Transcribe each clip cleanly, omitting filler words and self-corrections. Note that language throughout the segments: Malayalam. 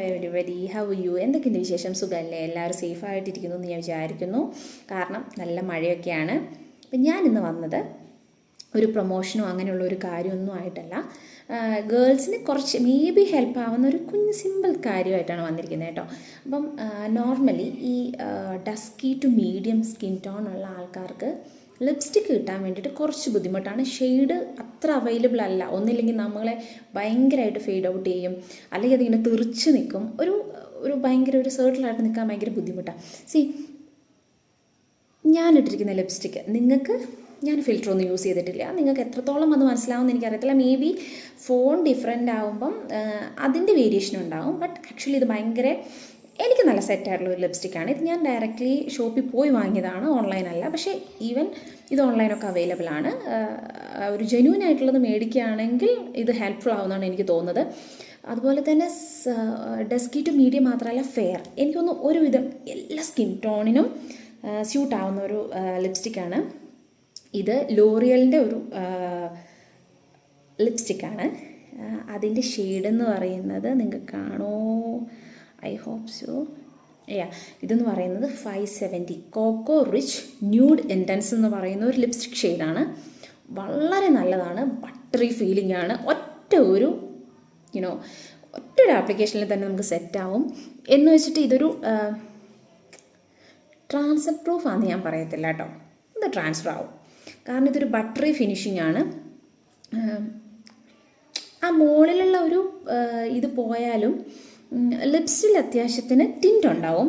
Everybody, how you? എന്തൊക്കെയുണ്ട് വിശേഷം? സുഖമല്ലേ? എല്ലാവരും സേഫായിട്ടിരിക്കുന്നു എന്ന് ഞാൻ വിചാരിക്കുന്നു. കാരണം നല്ല മഴയൊക്കെയാണ്. അപ്പം ഞാനിന്ന് വന്നത് ഒരു പ്രൊമോഷനോ അങ്ങനെയുള്ള ഒരു കാര്യമൊന്നും ആയിട്ടല്ല. ഗേൾസിന് കുറച്ച് മേ ബി ഹെൽപ്പ് ആവുന്ന ഒരു കുഞ്ഞ് സിമ്പിൾ കാര്യമായിട്ടാണ് വന്നിരിക്കുന്നത് കേട്ടോ. അപ്പം നോർമലി ഈ dusky to medium skin tone ഉള്ള ആൾക്കാർക്ക് ലിപ്സ്റ്റിക്ക് കിട്ടാൻ വേണ്ടിയിട്ട് കുറച്ച് ബുദ്ധിമുട്ടാണ്. ഷെയ്ഡ് അത്ര അവൈലബിൾ അല്ല. ഒന്നില്ലെങ്കിൽ നമ്മളെ ഭയങ്കരമായിട്ട് ഫെയ്ഡ് ഔട്ട് ചെയ്യും, അല്ലെങ്കിൽ അതിങ്ങനെ തെറിച്ച് നിൽക്കും. ഒരു ഭയങ്കര ഒരു സർട്ടിലായിട്ട് നിൽക്കാൻ ഭയങ്കര ബുദ്ധിമുട്ടാണ്. ഞാനിട്ടിരിക്കുന്ന ലിപ്സ്റ്റിക്ക് നിങ്ങൾക്ക്, ഞാൻ ഫിൽറ്ററൊന്നും യൂസ് ചെയ്തിട്ടില്ല, നിങ്ങൾക്ക് എത്രത്തോളം അത് മനസ്സിലാവുമെന്ന് എനിക്കറിയത്തില്ല. മേ ബി ഫോൺ ഡിഫറെൻ്റ് ആകുമ്പം അതിൻ്റെ വേരിയേഷൻ ഉണ്ടാകും. ബട്ട് ആക്ച്വലി ഇത് ഭയങ്കര എനിക്ക് നല്ല സെറ്റായിട്ടുള്ള ഒരു ലിപ്സ്റ്റിക്കാണ്. ഇത് ഞാൻ ഡയറക്റ്റ്ലി ഷോപ്പിൽ പോയി വാങ്ങിയതാണ്, ഓൺലൈനല്ല. പക്ഷേ ഈവൻ ഇത് ഓൺലൈനൊക്കെ അവൈലബിൾ ആണ്. ഒരു ജെന്യൂൻ ആയിട്ടുള്ളത് മേടിക്കുകയാണെങ്കിൽ ഇത് ഹെൽപ്ഫുൾ ആവുമെന്നാണ് എനിക്ക് തോന്നുന്നത്. അതുപോലെ തന്നെ ഡസ്കി ടു മീഡിയം മാത്രമല്ല, ഫെയർ, എനിക്കൊന്ന് ഒരുവിധം എല്ലാ സ്കിൻ ടോണിനും സ്യൂട്ടാവുന്ന ഒരു ലിപ്സ്റ്റിക്കാണ് ഇത്. ലോറിയലിൻ്റെ ഒരു ലിപ്സ്റ്റിക്കാണ്. അതിൻ്റെ ഷെയ്ഡെന്ന് പറയുന്നത് നിങ്ങൾക്ക് കാണോ? I hope so. ഇതെന്ന് പറയുന്നത് 570 കോക്കോ റിച്ച് ന്യൂഡ് ഇൻറ്റൻസ് എന്ന് പറയുന്ന ഒരു ലിപ്സ്റ്റിക് ഷെയ്ഡാണ്. വളരെ നല്ലതാണ്, ബട്ടറി ഫീലിംഗ് ആണ്. ഒറ്റ ഒരു ആപ്ലിക്കേഷനിൽ തന്നെ നമുക്ക് സെറ്റാവും. എന്ന് വെച്ചിട്ട് ഇതൊരു ട്രാൻസ്ഫർ പ്രൂഫ് ആണെന്ന് ഞാൻ പറയത്തില്ല കേട്ടോ. ഇത് ട്രാൻസ്ഫർ ആവും, കാരണം ഇതൊരു ബട്ടറി ഫിനിഷിംഗ് ആണ്. ആ മുകളിലുള്ള ഒരു ഇത് പോയാലും ലിപ്സിൽ അത്യാവശ്യത്തിന് ടിൻ്റ് ഉണ്ടാവും.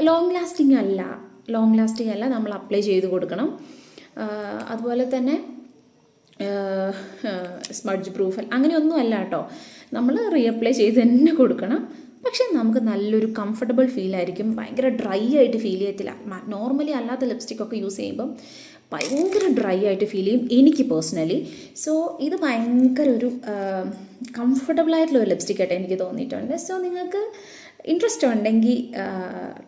ലോങ് ലാസ്റ്റിംഗ് അല്ല, നമ്മൾ അപ്ലൈ ചെയ്ത് കൊടുക്കണം. അതുപോലെ തന്നെ സ്മഡ്ജ് പ്രൂഫ് അങ്ങനെയൊന്നും അല്ല കേട്ടോ, നമ്മൾ റീഅപ്ലൈ ചെയ്ത് തന്നെ കൊടുക്കണം. പക്ഷേ നമുക്ക് നല്ലൊരു കംഫർട്ടബിൾ ഫീലായിരിക്കും. ഭയങ്കര ഡ്രൈ ആയിട്ട് ഫീൽ ചെയ്യത്തില്ല. നോർമലി അല്ലാത്ത ലിപ്സ്റ്റിക്കൊക്കെ യൂസ് ചെയ്യുമ്പം ഭയങ്കര ഡ്രൈ ആയിട്ട് ഫീൽ ചെയ്യും എനിക്ക് പേഴ്സണലി. സോ ഇത് ഭയങ്കര ഒരു കംഫർട്ടബിളായിട്ടുള്ള ഒരു ലിപ്സ്റ്റിക്കായിട്ട് എനിക്ക് തോന്നിയിട്ടുണ്ട്. സോ നിങ്ങൾക്ക് ഇൻട്രസ്റ്റ് ഉണ്ടെങ്കിൽ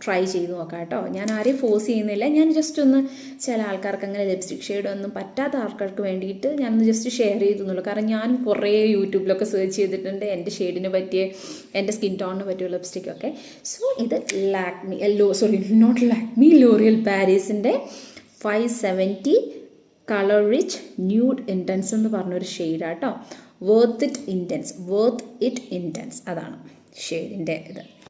ട്രൈ ചെയ്ത് നോക്കാം കേട്ടോ. ഞാൻ ആരെയും ഫോഴ്സ് ചെയ്യുന്നില്ല. ഞാൻ ജസ്റ്റ് ഒന്ന് ചില ആൾക്കാർക്ക് അങ്ങനെ ലിപ്സ്റ്റിക് ഷെയ്ഡൊന്നും പറ്റാത്ത ആൾക്കാർക്ക് വേണ്ടിയിട്ട് ഞാനൊന്ന് ജസ്റ്റ് ഷെയർ ചെയ്തെന്നുള്ളൂ. കാരണം ഞാൻ കുറേ യൂട്യൂബിലൊക്കെ സെർച്ച് ചെയ്തിട്ടുണ്ട് എൻ്റെ ഷെയ്ഡിന് പറ്റിയ, എൻ്റെ സ്കിൻ ടോണിന് പറ്റിയ ലിപ്സ്റ്റിക്കൊക്കെ. സോ ഇത് ലോറിയൽ പാരീസിൻ്റെ 570 കളർ റിച്ച് ന്യൂഡ് ഇൻറ്റൻസ് എന്ന് പറഞ്ഞൊരു ഷെയ്ഡാട്ടോ. വർത്ത് ഇറ്റ് ഇൻറ്റൻസ് അതാണ് ഷെയ്ഡിൻ്റെ ഇത്.